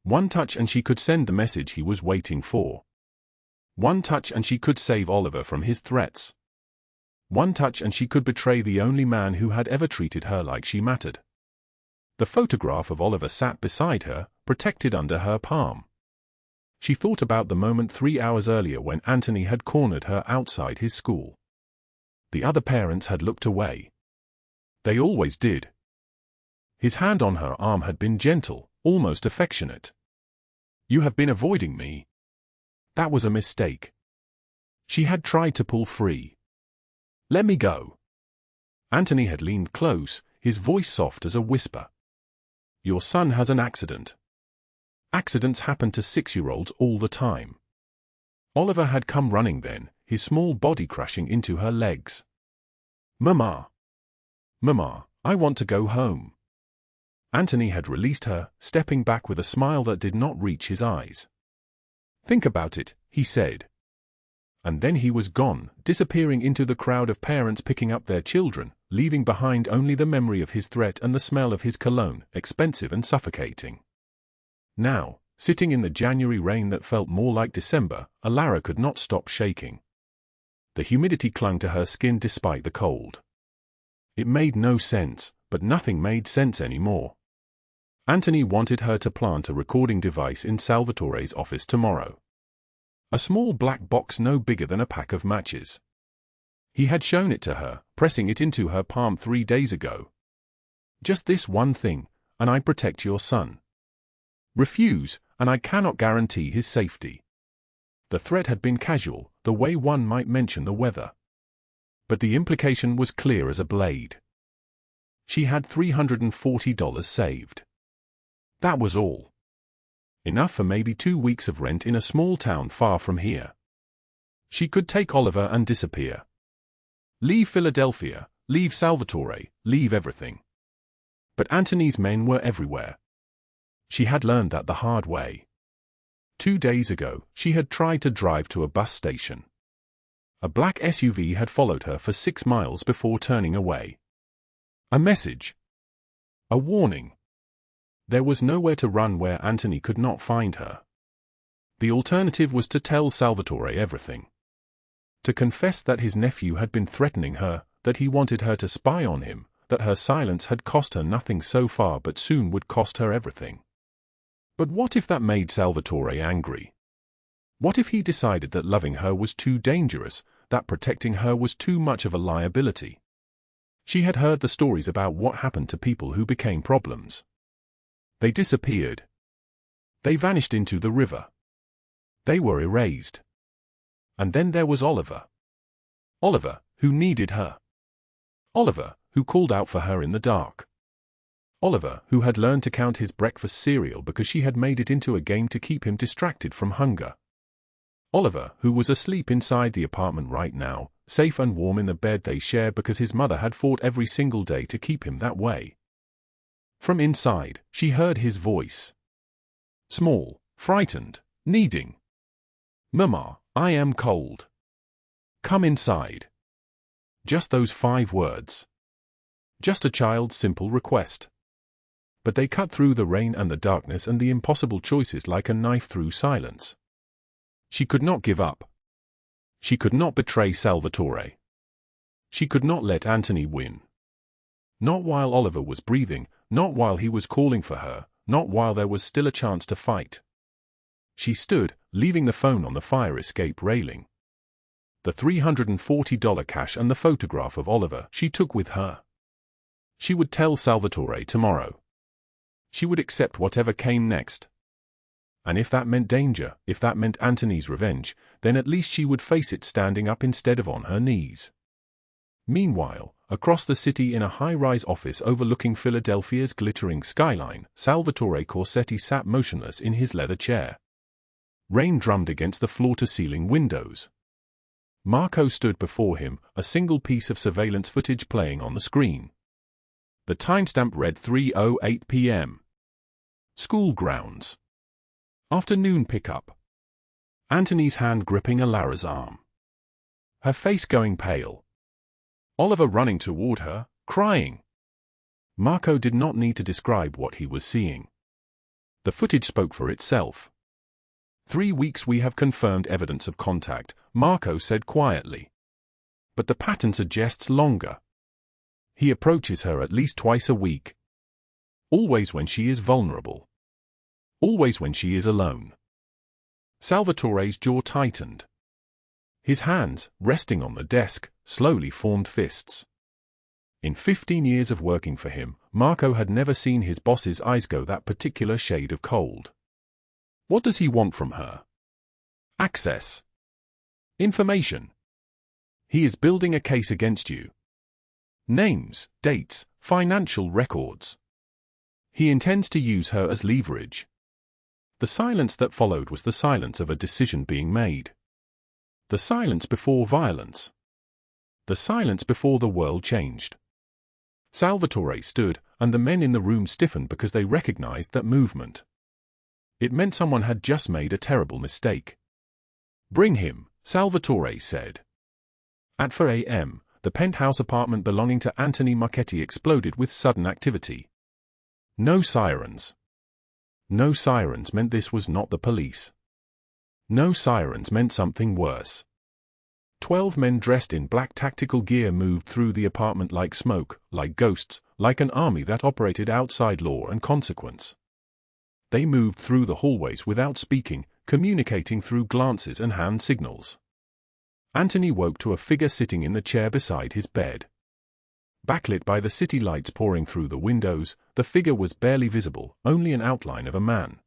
One touch and she could send the message he was waiting for. One touch and she could save Oliver from his threats. One touch and she could betray the only man who had ever treated her like she mattered. The photograph of Oliver sat beside her, protected under her palm. She thought about the moment 3 hours earlier when Anthony had cornered her outside his school. The other parents had looked away. They always did. His hand on her arm had been gentle, almost affectionate. "You have been avoiding me." That was a mistake. She had tried to pull free. "Let me go." Anthony had leaned close, his voice soft as a whisper. "Your son has an accident." Accidents happen to 6-year-olds all the time. Oliver had come running then, his small body crashing into her legs. "Mama. Mama, I want to go home." Anthony had released her, stepping back with a smile that did not reach his eyes. "Think about it," he said. And then he was gone, disappearing into the crowd of parents picking up their children, leaving behind only the memory of his threat and the smell of his cologne, expensive and suffocating. Now, sitting in the January rain that felt more like December, Allara could not stop shaking. The humidity clung to her skin despite the cold. It made no sense, but nothing made sense anymore. Anthony wanted her to plant a recording device in Salvatore's office tomorrow. A small black box no bigger than a pack of matches. He had shown it to her, pressing it into her palm 3 days ago. "Just this one thing, and I protect your son. Refuse, and I cannot guarantee his safety." The threat had been casual, the way one might mention the weather. But the implication was clear as a blade. She had $340 saved. That was all. Enough for maybe 2 weeks of rent in a small town far from here. She could take Oliver and disappear. Leave Philadelphia, leave Salvatore, leave everything. But Anthony's men were everywhere. She had learned that the hard way. 2 days ago, she had tried to drive to a bus station. A black SUV had followed her for 6 miles before turning away. A message. A warning. There was nowhere to run where Anthony could not find her. The alternative was to tell Salvatore everything. To confess that his nephew had been threatening her, that he wanted her to spy on him, that her silence had cost her nothing so far but soon would cost her everything. But what if that made Salvatore angry? What if he decided that loving her was too dangerous, that protecting her was too much of a liability? She had heard the stories about what happened to people who became problems. They disappeared. They vanished into the river. They were erased. And then there was Oliver. Oliver, who needed her. Oliver, who called out for her in the dark. Oliver, who had learned to count his breakfast cereal because she had made it into a game to keep him distracted from hunger. Oliver, who was asleep inside the apartment right now, safe and warm in the bed they shared because his mother had fought every single day to keep him that way. From inside, she heard his voice. Small, frightened, needing. "Mama, I am cold. Come inside." Just those 5 words. Just a child's simple request. But they cut through the rain and the darkness and the impossible choices like a knife through silence. She could not give up. She could not betray Salvatore. She could not let Anthony win. Not while Oliver was breathing, not while he was calling for her, not while there was still a chance to fight. She stood, leaving the phone on the fire escape railing. The $340 cash and the photograph of Oliver she took with her. She would tell Salvatore tomorrow. She would accept whatever came next. And if that meant danger, if that meant Anthony's revenge, then at least she would face it standing up instead of on her knees. Meanwhile, across the city in a high-rise office overlooking Philadelphia's glittering skyline, Salvatore Corsetti sat motionless in his leather chair. Rain drummed against the floor-to-ceiling windows. Marco stood before him, a single piece of surveillance footage playing on the screen. The timestamp read 3:08 p.m. School grounds. Afternoon pickup. Anthony's hand gripping Allara's arm. Her face going pale. Oliver running toward her, crying. Marco did not need to describe what he was seeing. The footage spoke for itself. 3 weeks we have confirmed evidence of contact, Marco said quietly. But the pattern suggests longer. He approaches her at least twice a week. Always when she is vulnerable. Always when she is alone. Salvatore's jaw tightened. His hands, resting on the desk, slowly formed fists. In 15 years of working for him, Marco had never seen his boss's eyes go that particular shade of cold. What does he want from her? Access. Information. He is building a case against you. Names, dates, financial records. He intends to use her as leverage. The silence that followed was the silence of a decision being made. The silence before violence. The silence before the world changed. Salvatore stood, and the men in the room stiffened because they recognized that movement. It meant someone had just made a terrible mistake. Bring him, Salvatore said. At 4 a.m., the penthouse apartment belonging to Anthony Marchetti exploded with sudden activity. No sirens. No sirens meant this was not the police. No sirens meant something worse. 12 men dressed in black tactical gear moved through the apartment like smoke, like ghosts, like an army that operated outside law and consequence. They moved through the hallways without speaking, communicating through glances and hand signals. Anthony woke to a figure sitting in the chair beside his bed. Backlit by the city lights pouring through the windows, the figure was barely visible, only an outline of a man.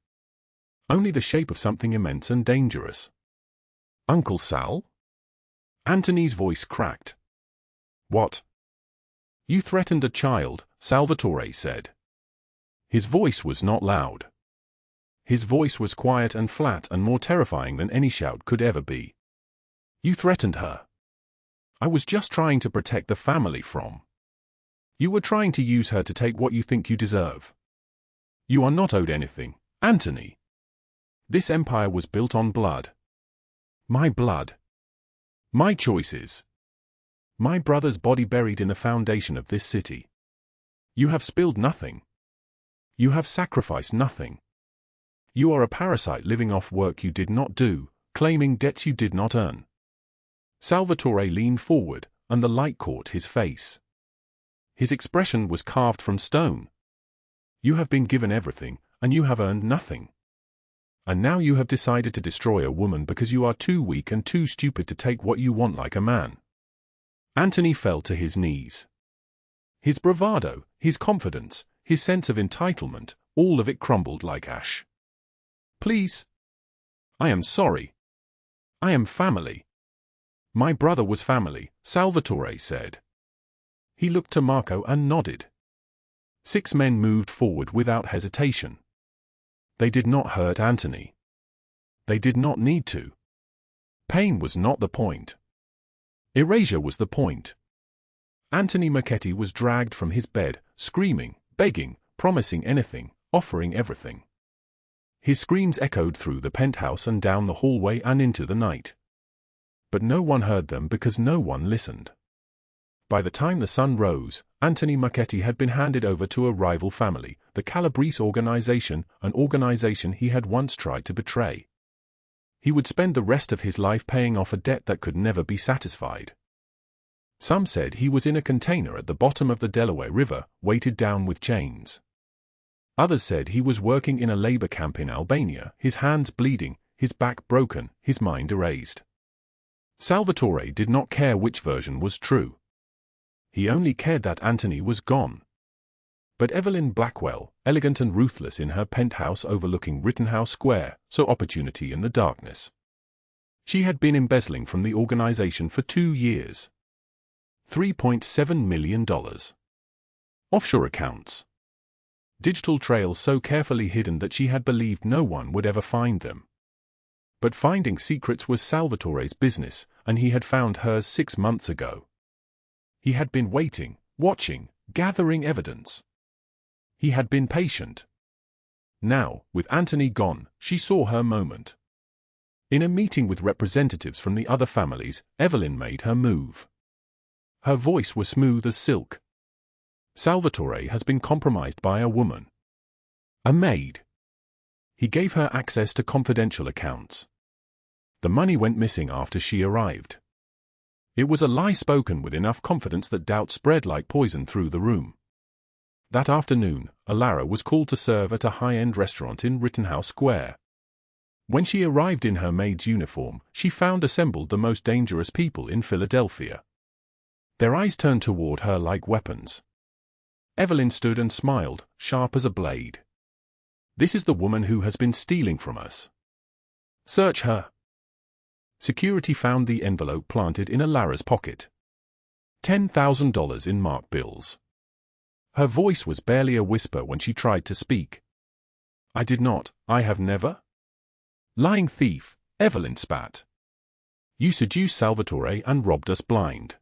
Only the shape of something immense and dangerous. Uncle Sal? Anthony's voice cracked. What? You threatened a child, Salvatore said. His voice was not loud. His voice was quiet and flat and more terrifying than any shout could ever be. You threatened her. I was just trying to protect the family from. You were trying to use her to take what you think you deserve. You are not owed anything, Anthony. This empire was built on blood. My blood. My choices. My brother's body buried in the foundation of this city. You have spilled nothing. You have sacrificed nothing. You are a parasite living off work you did not do, claiming debts you did not earn. Salvatore leaned forward, and the light caught his face. His expression was carved from stone. You have been given everything, and you have earned nothing. And now you have decided to destroy a woman because you are too weak and too stupid to take what you want like a man. Anthony fell to his knees. His bravado, his confidence, his sense of entitlement, all of it crumbled like ash. Please. I am sorry. I am family. My brother was family, Salvatore said. He looked to Marco and nodded. 6 men moved forward without hesitation. They did not hurt Anthony. They did not need to. Pain was not the point. Erasure was the point. Anthony Marchetti was dragged from his bed, screaming, begging, promising anything, offering everything. His screams echoed through the penthouse and down the hallway and into the night. But no one heard them because no one listened. By the time the sun rose, Anthony Marchetti had been handed over to a rival family, the Calabrese organization, an organization he had once tried to betray. He would spend the rest of his life paying off a debt that could never be satisfied. Some said he was in a container at the bottom of the Delaware River, weighted down with chains. Others said he was working in a labor camp in Albania, his hands bleeding, his back broken, his mind erased. Salvatore did not care which version was true. He only cared that Anthony was gone. But Evelyn Blackwell, elegant and ruthless in her penthouse overlooking Rittenhouse Square, saw opportunity in the darkness. She had been embezzling from the organization for 2 years. $3.7 million. Offshore accounts. Digital trails so carefully hidden that she had believed no one would ever find them. But finding secrets was Salvatore's business, and he had found hers 6 months ago. He had been waiting, watching, gathering evidence. He had been patient. Now, with Anthony gone, she saw her moment. In a meeting with representatives from the other families, Evelyn made her move. Her voice was smooth as silk. Salvatore has been compromised by a woman. A maid. He gave her access to confidential accounts. The money went missing after she arrived. It was a lie spoken with enough confidence that doubt spread like poison through the room. That afternoon, Allara was called to serve at a high-end restaurant in Rittenhouse Square. When she arrived in her maid's uniform, she found assembled the most dangerous people in Philadelphia. Their eyes turned toward her like weapons. Evelyn stood and smiled, sharp as a blade. "This is the woman who has been stealing from us. Search her." Security found the envelope planted in Allara's pocket. $10,000 in marked bills. Her voice was barely a whisper when she tried to speak. "I did not, I have never." "Lying thief," Evelyn spat. "You seduced Salvatore and robbed us blind."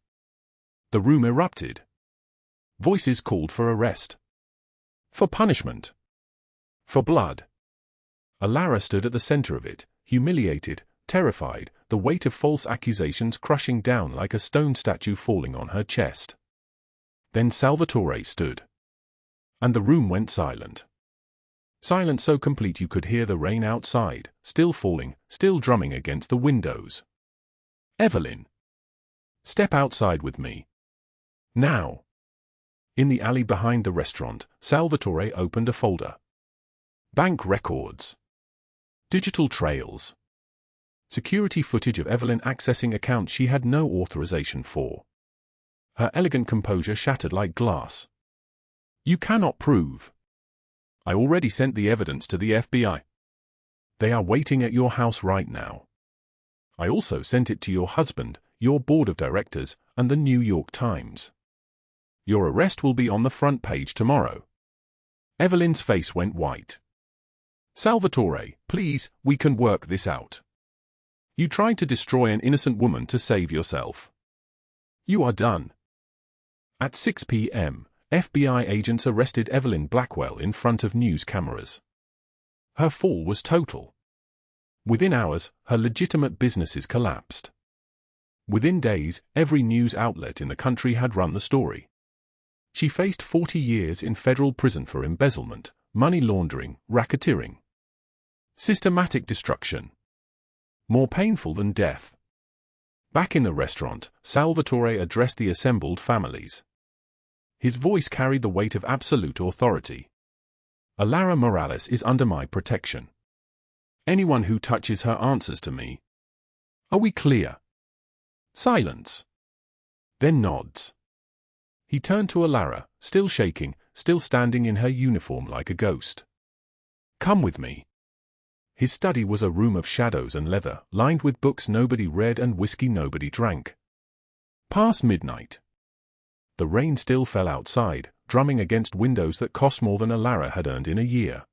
The room erupted. Voices called for arrest. For punishment. For blood. Allara stood at the center of it, humiliated, terrified, the weight of false accusations crushing down like a stone statue falling on her chest. Then Salvatore stood. And the room went silent. Silence so complete you could hear the rain outside, still falling, still drumming against the windows. "Evelyn. Step outside with me. Now." In the alley behind the restaurant, Salvatore opened a folder. Bank records. Digital trails. Security footage of Evelyn accessing accounts she had no authorization for. Her elegant composure shattered like glass. "You cannot prove." "I already sent the evidence to the FBI. They are waiting at your house right now. I also sent it to your husband, your board of directors, and the New York Times. Your arrest will be on the front page tomorrow." Evelyn's face went white. "Salvatore, please, we can work this out. You tried to destroy an innocent woman to save yourself. You are done." At 6 p.m., FBI agents arrested Evelyn Blackwell in front of news cameras. Her fall was total. Within hours, her legitimate businesses collapsed. Within days, every news outlet in the country had run the story. She faced 40 years in federal prison for embezzlement, money laundering, racketeering. Systematic destruction. More painful than death. Back in the restaurant, Salvatore addressed the assembled families. His voice carried the weight of absolute authority. "Allara Morales is under my protection. Anyone who touches her answers to me. Are we clear?" Silence. Then nods. He turned to Allara, still shaking, still standing in her uniform like a ghost. "Come with me." His study was a room of shadows and leather, lined with books nobody read and whiskey nobody drank. Past midnight. The rain still fell outside, drumming against windows that cost more than Allara had earned in a year.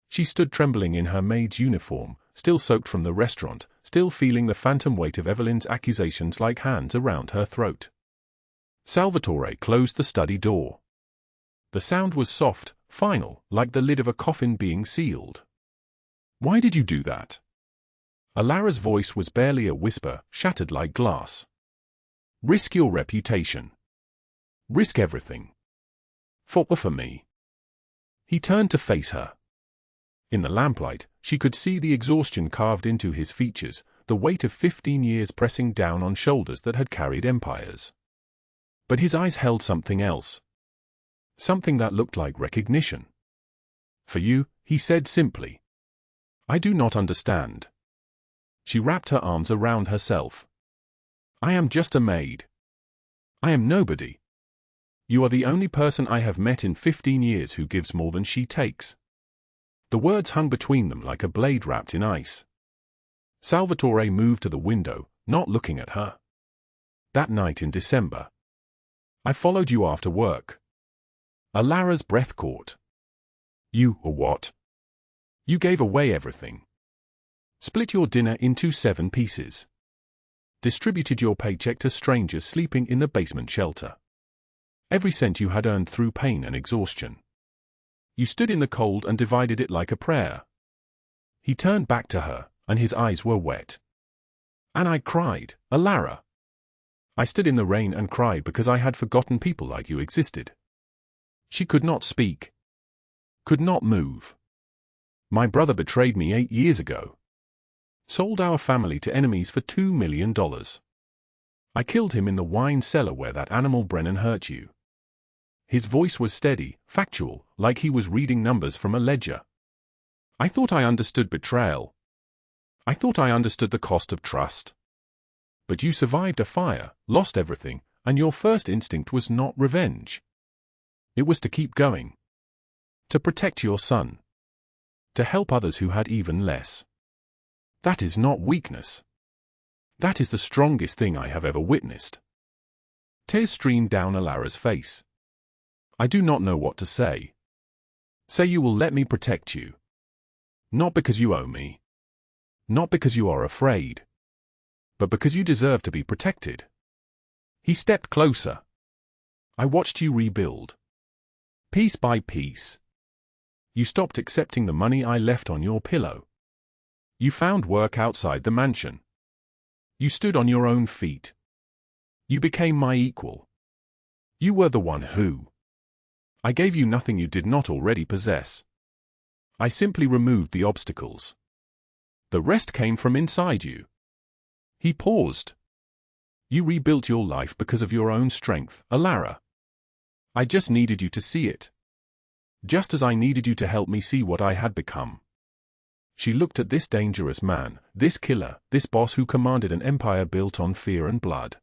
She stood trembling in her maid's uniform, still soaked from the restaurant, still feeling the phantom weight of Evelyn's accusations like hands around her throat. Salvatore closed the study door. The sound was soft, final, like the lid of a coffin being sealed. "Why did you do that?" Allara's voice was barely a whisper, shattered like glass. "Risk your reputation. Risk everything. For me." He turned to face her. In the lamplight, she could see the exhaustion carved into his features, the weight of 15 years pressing down on shoulders that had carried empires. But his eyes held something else. Something that looked like recognition. "For you," he said simply. "I do not understand." She wrapped her arms around herself. "I am just a maid. I am nobody. You are the only person I have met in 15 years who gives more than she takes." The words hung between them like a blade wrapped in ice. Salvatore moved to the window, not looking at her. "That night in December. I followed you after work." Allara's breath caught. "You, or what?" "You gave away everything. Split your dinner into 7 pieces. Distributed your paycheck to strangers sleeping in the basement shelter. Every cent you had earned through pain and exhaustion. You stood in the cold and divided it like a prayer. He turned back to her, and his eyes were wet. And I cried, Allara. I stood in the rain and cried because I had forgotten people like you existed. She could not speak. Could not move. My brother betrayed me 8 years ago. Sold our family to enemies for $2 million. I killed him in the wine cellar where that animal Brennan hurt you. His voice was steady, factual, like he was reading numbers from a ledger. I thought I understood betrayal. I thought I understood the cost of trust. But you survived a fire, lost everything, and your first instinct was not revenge. It was to keep going. To protect your son. To help others who had even less. That is not weakness. That is the strongest thing I have ever witnessed. Tears streamed down Allara's face. I do not know what to say. Say you will let me protect you. Not because you owe me. Not because you are afraid. But because you deserve to be protected. He stepped closer. I watched you rebuild. Piece by piece. You stopped accepting the money I left on your pillow. You found work outside the mansion. You stood on your own feet. You became my equal. You were the one who. I gave you nothing you did not already possess. I simply removed the obstacles. The rest came from inside you. He paused. You rebuilt your life because of your own strength, Allara. I just needed you to see it. Just as I needed you to help me see what I had become. She looked at this dangerous man, this killer, this boss who commanded an empire built on fear and blood.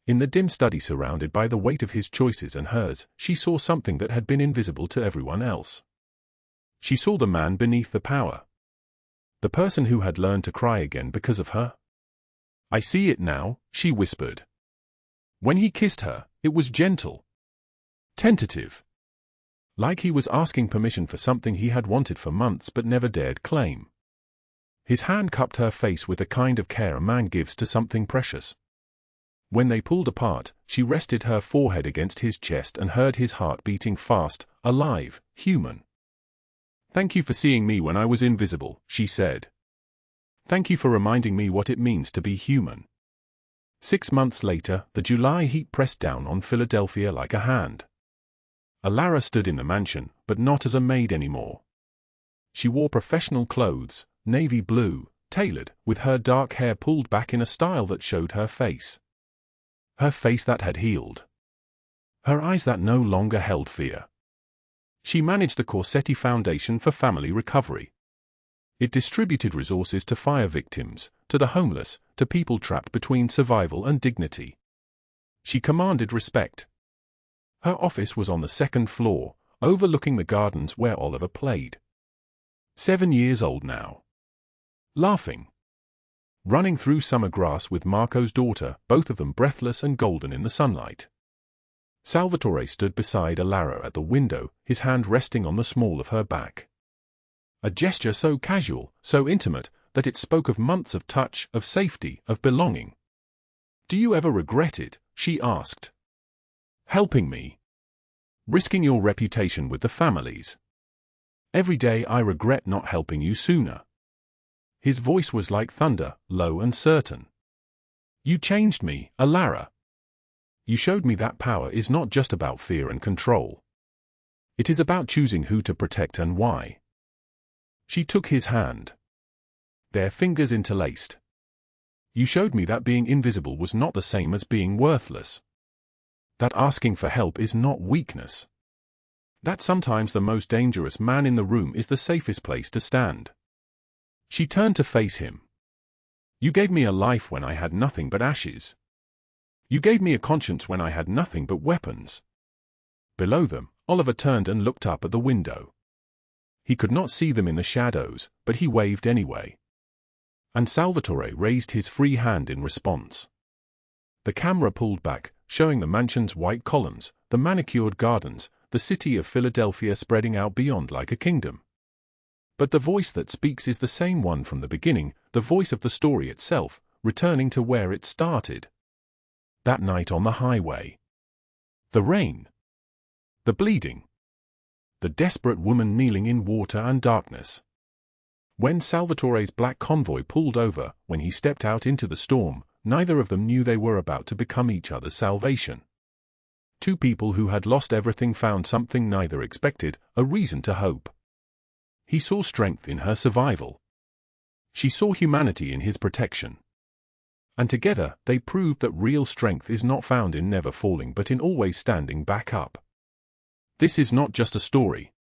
In the dim study surrounded by the weight of his choices and hers, she saw something that had been invisible to everyone else. She saw the man beneath the power. The person who had learned to cry again because of her. I see it now, she whispered. When he kissed her, it was gentle. Tentative. Like he was asking permission for something he had wanted for months but never dared claim. His hand cupped her face with the kind of care a man gives to something precious. When they pulled apart, she rested her forehead against his chest and heard his heart beating fast, alive, human. Thank you for seeing me when I was invisible, she said. Thank you for reminding me what it means to be human. 6 months later, the July heat pressed down on Philadelphia like a hand. Allara stood in the mansion, but not as a maid anymore. She wore professional clothes, navy blue, tailored, with her dark hair pulled back in a style that showed her face. Her face that had healed. Her eyes that no longer held fear. She managed the Corsetti Foundation for Family Recovery. It distributed resources to fire victims, to the homeless, to people trapped between survival and dignity. She commanded respect. Her office was on the 2nd floor, overlooking the gardens where Oliver played. 7 years old now. Laughing. Running through summer grass with Marco's daughter, both of them breathless and golden in the sunlight. Salvatore stood beside Allara at the window, his hand resting on the small of her back. A gesture so casual, so intimate, that it spoke of months of touch, of safety, of belonging. Do you ever regret it? She asked. Helping me. Risking your reputation with the families. Every day I regret not helping you sooner. His voice was like thunder, low and certain. You changed me, Allara. You showed me that power is not just about fear and control. It is about choosing who to protect and why. She took his hand. Their fingers interlaced. You showed me that being invisible was not the same as being worthless. That asking for help is not weakness. That sometimes the most dangerous man in the room is the safest place to stand. She turned to face him. You gave me a life when I had nothing but ashes. You gave me a conscience when I had nothing but weapons. Below them, Oliver turned and looked up at the window. He could not see them in the shadows, but he waved anyway. And Salvatore raised his free hand in response. The camera pulled back, showing the mansion's white columns, the manicured gardens, the city of Philadelphia spreading out beyond like a kingdom. But the voice that speaks is the same one from the beginning, the voice of the story itself, returning to where it started. That night on the highway. The rain. The bleeding. The desperate woman kneeling in water and darkness. When Salvatore's black convoy pulled over, when he stepped out into the storm, neither of them knew they were about to become each other's salvation. Two people who had lost everything found something neither expected, a reason to hope. He saw strength in her survival. She saw humanity in his protection. And together, they proved that real strength is not found in never falling but in always standing back up. This is not just a story.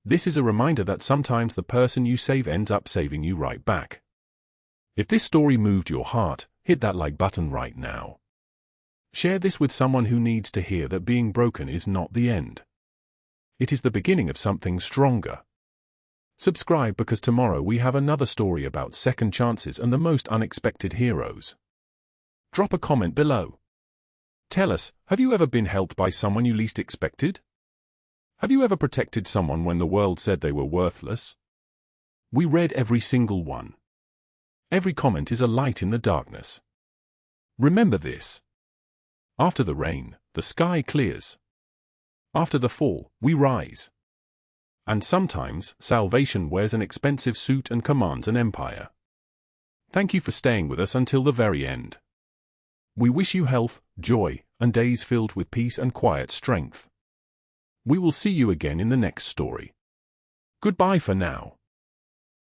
This is a reminder that sometimes the person you save ends up saving you right back. If this story moved your heart, hit that like button right now. Share this with someone who needs to hear that being broken is not the end. It is the beginning of something stronger. Subscribe because tomorrow we have another story about second chances and the most unexpected heroes. Drop a comment below. Tell us, have you ever been helped by someone you least expected? Have you ever protected someone when the world said they were worthless? We read every single one. Every comment is a light in the darkness. Remember this. After the rain, the sky clears. After the fall, we rise. And sometimes, salvation wears an expensive suit and commands an empire. Thank you for staying with us until the very end. We wish you health, joy, and days filled with peace and quiet strength. We will see you again in the next story. Goodbye for now.